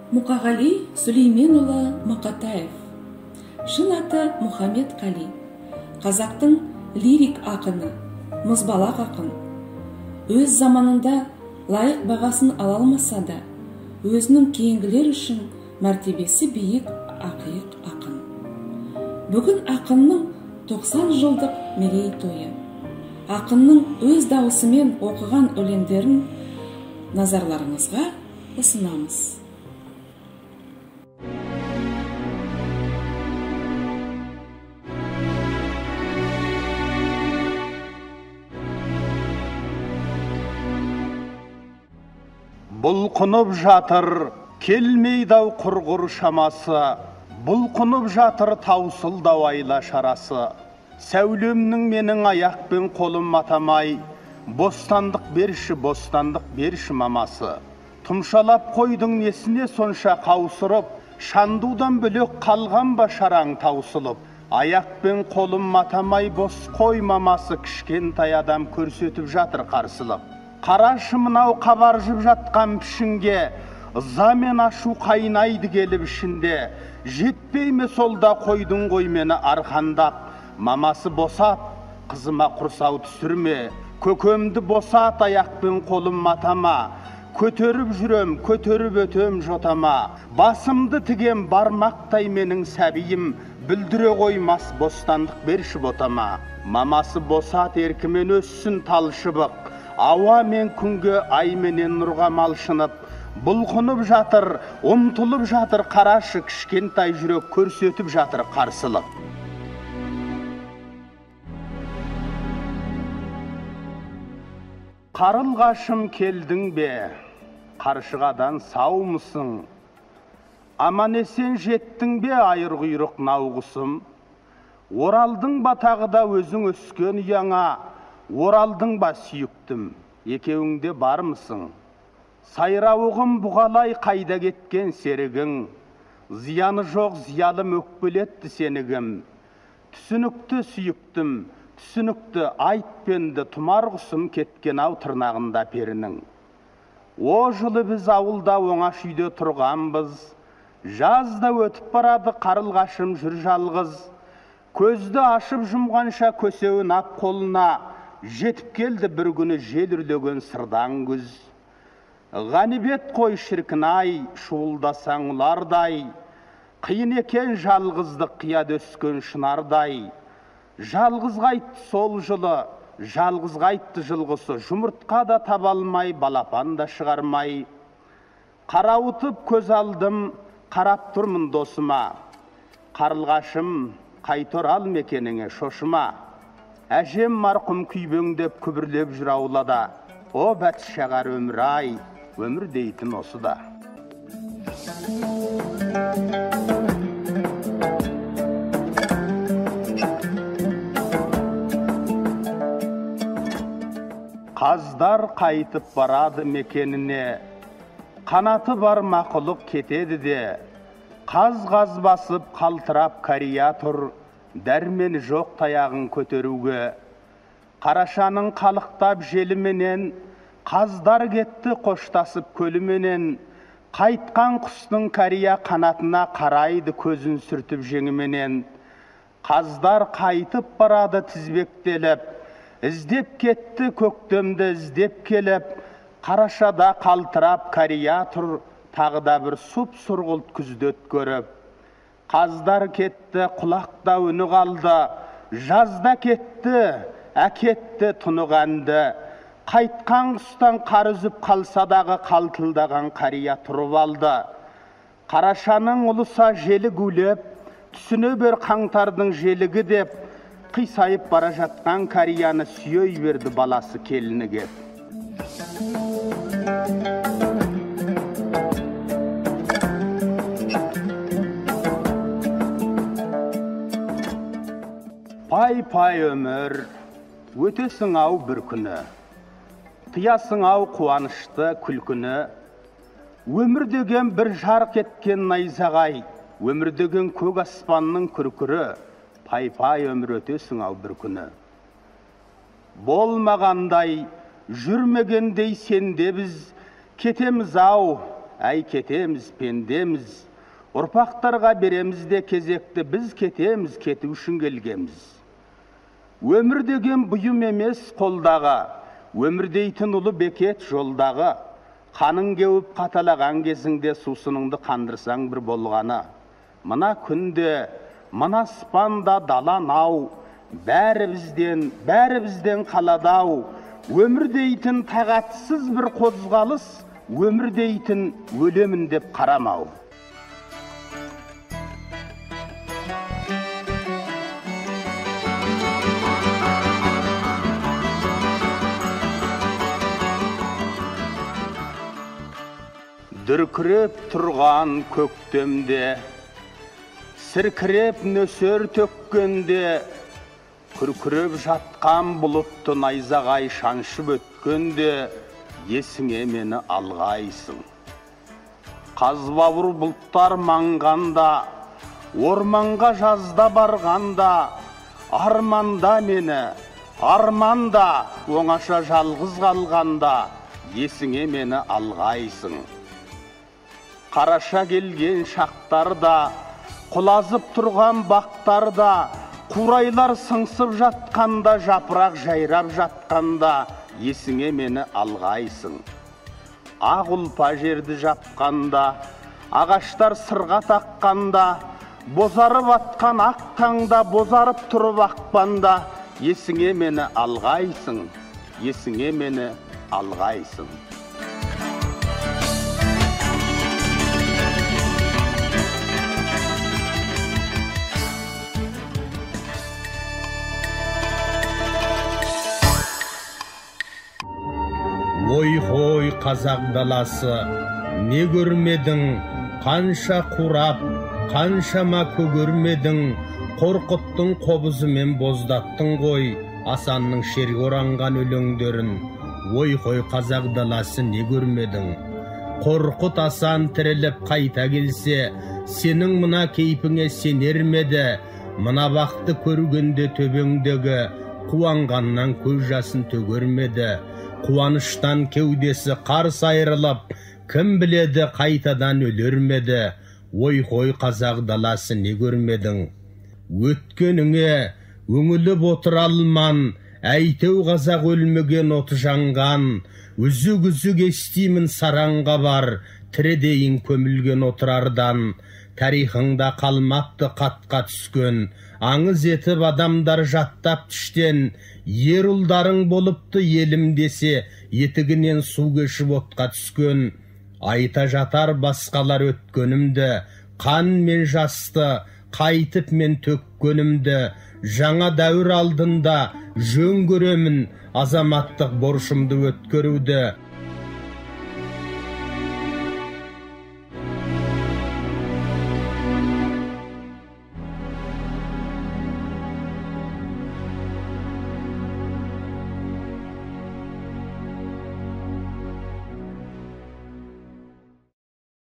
Мұқағали Сүлейменұлы Мақатаев. Шын аты Мұхаммед Қали. Қазақтың лирик ақыны, мұзбалақ ақын. Өз заманында лайық бағасын ала алмаса да, өзінің кейінгілер үшін мәртебесі биік ақиық ақын. Бүгін ақынның 90 жылдық мерейтойы. Ақынның өз дауысымен оқыған өлеңдерін назарларыңызға ұсынамыз. Бұлқынып жатыр келмейдау құрғыр шамасы, бұлқынып жатыр таусылдау айла шарасы. Сәулемнің менің аяқпен қолым матамай, бостандық берші мамасы. Тұмшалап қойдың несіне сонша қаусырып, шандудан бөлек қалған ба шараң таусылып. Аяқпен қолым матамай бос қой мамасы, кішкентай адам көрсетіп жатыр қарсылық. Қарашы мынау қабаржып жатқан пішінге, ыза мен ашу қайнайды келіп ішінде. Жетпей ме солда қойдың ғой мені арқандап, мамасы босат, қызыма құрсау түсірме. Көкемді босат, аяқпен қолым матама, көтеріп жүрем, көтеріп өтем жотама. Басымды тігем бармақтай менің сәбиім, бүлдіре қоймас бостандық берші ботама. Мамасы босат, еркімен өссін талшыбық, ауа мен күнге ай менен нұрға малшынып. Бұлқынып жатыр, ұмтылып жатыр қарашы, кішкентай жүрек көрсетіп жатыр қарсылық. Қарылғашым келдің бе, қаршығадан сау мұсың? Аман есен жеттің бе, айыр құйрық науғысым? Оралдың ба тағыда өзің өскен ұяңа, оралдың ба сүйіктім, екеуіңде бар мұсың? Сайрауығым бұғалай қайда кеткен серігің, зияны жоқ зиялым өкпелетті сенігім. Түсінікті сүйіктім, түсінікті айтпенді, тұмар құсым кеткен ау тырнағында перінің. О жылы біз ауылда оңаш үйде тұрғанбыз, жазда өтіп барады қарылғашым жүр жалғыз. Көзді ашып жұмғанша көсеуін ап қолына, жетіп келді бір күні жел үрлеген сырдан күз. Ғанибет қой шіркін ай, шуылдасаң ұлардай, қиын екен жалғыздық қияд өскен шынардай. Жалғыз қайтты сол жылы, жалғыз қайтты жылғысы, жұмыртқа да табалмай, балапан да шығармай. Қарауытып көз алдым, қарап тұрмын досыма, қарылғашым қайтор ал мекеніңе шошыма. Әжем марқұм күйбеңдеп күбірлеп жүр аулада, о бәтшағар өмір ай, өмір дейтін осы да. Қаздар қайтып барады мекеніне, қанаты бар мақұлық кетеді де. Қаз басып қалтырап кария тұр, дәрмені жоқ таяғын көтеруге. Қарашаның қалықтап желіменен, қаздар кетті қоштасып көліменен. Қайтқан құстың кария қанатына қарайды көзін сүртіп жеңіменен. Қаздар қайтып барады тізбектеліп, іздеп кетті көктемді іздеп келіп. Қарашада қалтырап кария тұр, тағыда бір сұп-сұрғылт күзді өткөріп. Қаздар кетті, құлақта үні қалды, жазда кетті, әкетті тұнық әнді. Қайтқан құстан қар үзіп қалса дағы қалтылдаған қария тұрып алды. Қарашаның ұлыса желі гулеп, түсіне бер қаңтардың желігі деп, қисайып бара жатқан карияны сүйей берді баласы келіні кеп. Пай-пай өмір, өтесің ау бір күні, тыясың ау қуанышты күлкіні. Өмір деген бір жарқ еткен найзағай, өмір деген көк аспанның күркірі. Пай-пай өмір, өтесің ау бір күні. Болмағандай, жүрмегендей сенде біз, кетеміз ау, әй кетеміз пендеміз, ұрпақтарға береміз де кезекті, біз кетеміз, кету үшін келгенбіз. Өмір деген бұйым емес қолдағы, өмір дейтін ұлы бекет жолдағы, қаның кеуіп қаталаған кезіңде сусыныңды қандырсаң бір болғаны. Мына күнде, мына аспанда дала нау, бәрімізден қаладау, өмір дейтін тағатсыз бір қозғалыс, өмір дейтін өлемін деп қарамау. Дүркіреп тұрған көктемде, сіркіреп нөсер төккенде, күркіреп жатқан бұлытты найзағай шаншып өткенде, есіңе мені алғайсың. Қазбауыр бұлттар маңғанда, орманға жазда барғанда, арманда мені, арманда оңаша жалғыз қалғанда, есіңе мені алғайсың. Қараша келген шақтарда, құлазып тұрған бақтарда, қурайлар сыңсып жатқанда, жапырақ жайрап жатқанда, есіңе мені алғайсың. Ақ ұлпа жерді жапқанда, ағаштар сырға таққанда, бозарып атқан ақ таңда, бозарып тұрып ақпанда, есіңе мені алғайсың, есіңе мені алғайсың. Ой-хой қазақ даласы, не көрмедің, қанша қурап, қаншама көгермедің, қорқыттың қобызымен боздаттың ғой, Асанның шерге оранған өлеңдерін. Ой-хой қазақ даласы, не көрмедің. Қорқыт Асан тіріліп қайта келсе, сенің мына кейпіңе сенер меді, мына бақты көргенде төбеңдегі, қуанғаннан көз жасын төгермеді. Қуаныштан кеудесі қарс айрылып, кім біледі қайтадан өлермеді. Ой-хой қазақ даласы, не көрмедің. Өткеніңе өңіліп отыр алман, әйтеу қазақ өлмеген оты жанған. Үзік-үзік естимін сараңға бар, тірідейін көмілген отырардан. Тарихыңда қалмапты қатқа түскен, аңыз етіп адамдар жаттап түштен. Ер ұлдарың болыпты елім десе, етігінен су кешіп отқа түскен. Айта жатар басқалар өткенімді, қан мен жасты, қайтып мен төккенімді. Жаңа дәуір алдында жөн көремін, азаматтық борышымды өткеруді.